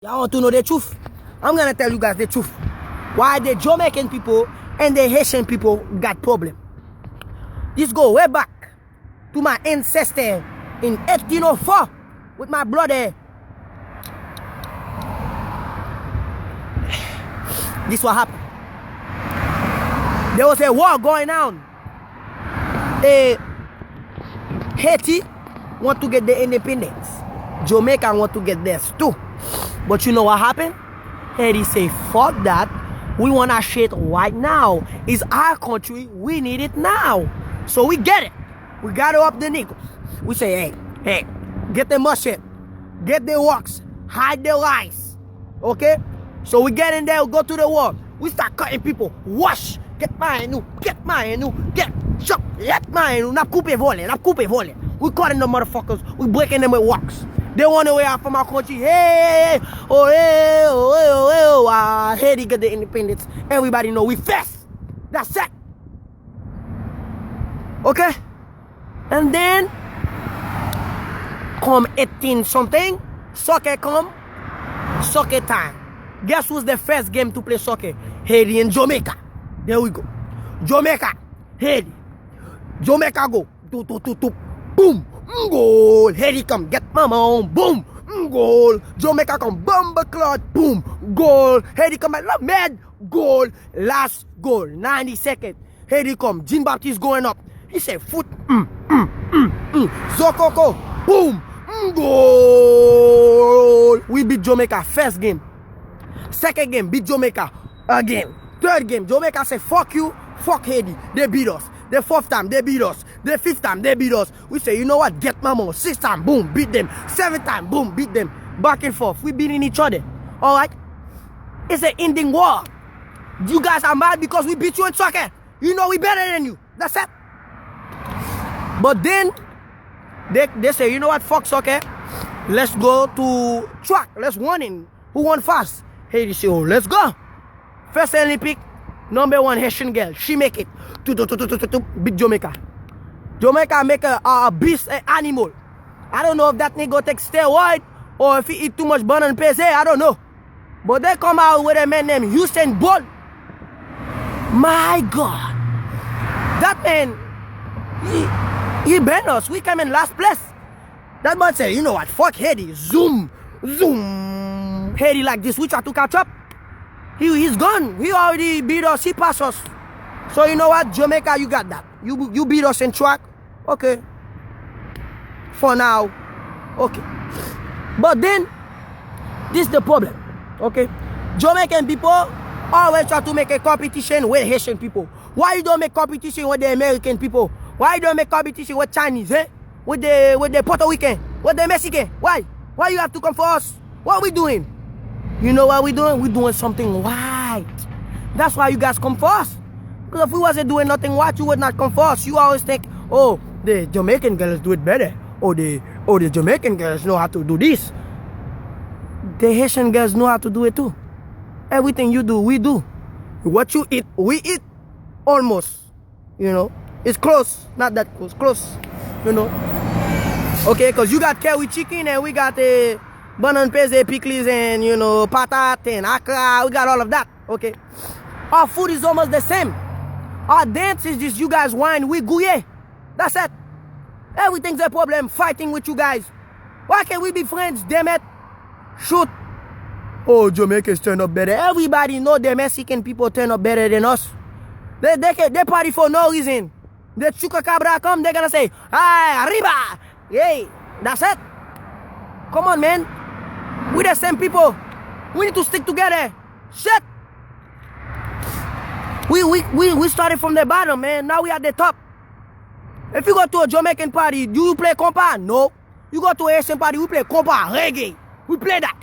Y'all want to know the truth? I'm gonna tell you guys the truth. Why the Jamaican people and the Haitian people got problem. This go way back to my ancestor in 1804 with my brother. This what happened. There was a war going on. Haiti want to get the independence. Jamaica want to get theirs too. But you know what happened? Haiti say, fuck that. We want our shit right now. It's our country. We need it now. So we get it. We gather up the niggas. We say, hey, get the musket. Get the rocks. Hide the rice. Okay? So we get in there, we go to the war. We start cutting people. Wash. Get mine, get mine, get shop. Get mine. Nap coupe volley. We cutting the motherfuckers. We breaking them with rocks. They want away out from our country. Hey, Haiti get the independence. Everybody know we fast. That's it. Okay? And then, come 18 something, soccer come, soccer time. Guess who's the first game to play soccer? Haiti and Jamaica. There we go. Jamaica, Haiti. Jamaica go. Boom. Goal. Haiti come. Get mama on. Boom. Goal. Jamaica come. Bomber cloud. Boom. Goal. Haiti come. Love mad. Goal. Last goal. 90 seconds. Haiti come. Jean Baptiste going up. He said foot. Zokoko. Boom. Goal. We beat Jamaica. First game. Second game. Beat Jamaica. Again. Third game. Jamaica say fuck you. Fuck Haiti. They beat us. The fourth time, they beat us. The fifth time, they beat us. We say, you know what? Get mama. Sixth time, boom, beat them. Seventh time, boom, beat them. Back and forth. We beating each other. Alright? It's an ending war. You guys are mad because we beat you in soccer. You know we better than you. That's it. But then, they say, you know what? Fuck soccer. Let's go to track. Let's run in. Who won fast? Haiti say, oh, let's go. First Olympic. Number one Haitian girl, she make it. Beat Jamaica. Jamaica make a beast, an animal. I don't know if that nigga take steroid or if he eat too much bun and pese, I don't know. But they come out with a man named Usain Bolt. My God. That man, he banned us. We came in last place. That man say, you know what, fuck Haiti. Zoom. Haiti like this, we try to catch up. He's gone. He already beat us. He passed us. So you know what? Jamaica, you got that. You beat us in track. Okay. For now. Okay. But then, this is the problem. Okay. Jamaican people always try to make a competition with Haitian people. Why you don't make competition with the American people? Why you don't make competition with Chinese, eh? With the Puerto Rican? With the Mexican? Why? Why you have to come for us? What are we doing? You know what we're doing? We're doing something right. That's why you guys come for us. Because if we wasn't doing nothing right, you would not come for us. You always think, oh, the Jamaican girls do it better. Or the Jamaican girls know how to do this. The Haitian girls know how to do it too. Everything you do, we do. What you eat, we eat. Almost. You know. It's close. Not that close. Close. You know. Okay, because you got curry chicken and we got a bun and peze, pickles, and you know, patat and akra. We got all of that. Okay. Our food is almost the same. Our dance is just you guys wine, we gouye. That's it. Everything's a problem fighting with you guys. Why can't we be friends? Damn it. Shoot. Oh, Jamaicans turn up better. Everybody know the Mexican people turn up better than us. They party for no reason. The chupacabra come, they're gonna say, "Ay, arriba!" Yay. That's it. Come on, man. We're the same people. We need to stick together. Shit. We started from the bottom, man. Now we at the top. If you go to a Jamaican party, do you play compa? No. You go to a Haitian party, we play compa, reggae. We play that.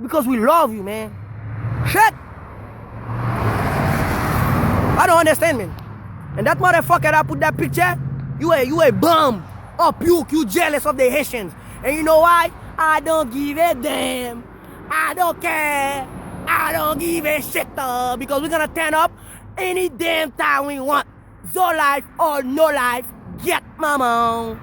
Because we love you, man. Shit. I don't understand, man. And that motherfucker that put that picture, you a bum. Or puke, you jealous of the Haitians. And you know why? I don't give a damn. I don't care. I don't give a shit. Because we're gonna turn up any damn time we want. So life or no life. Get mama.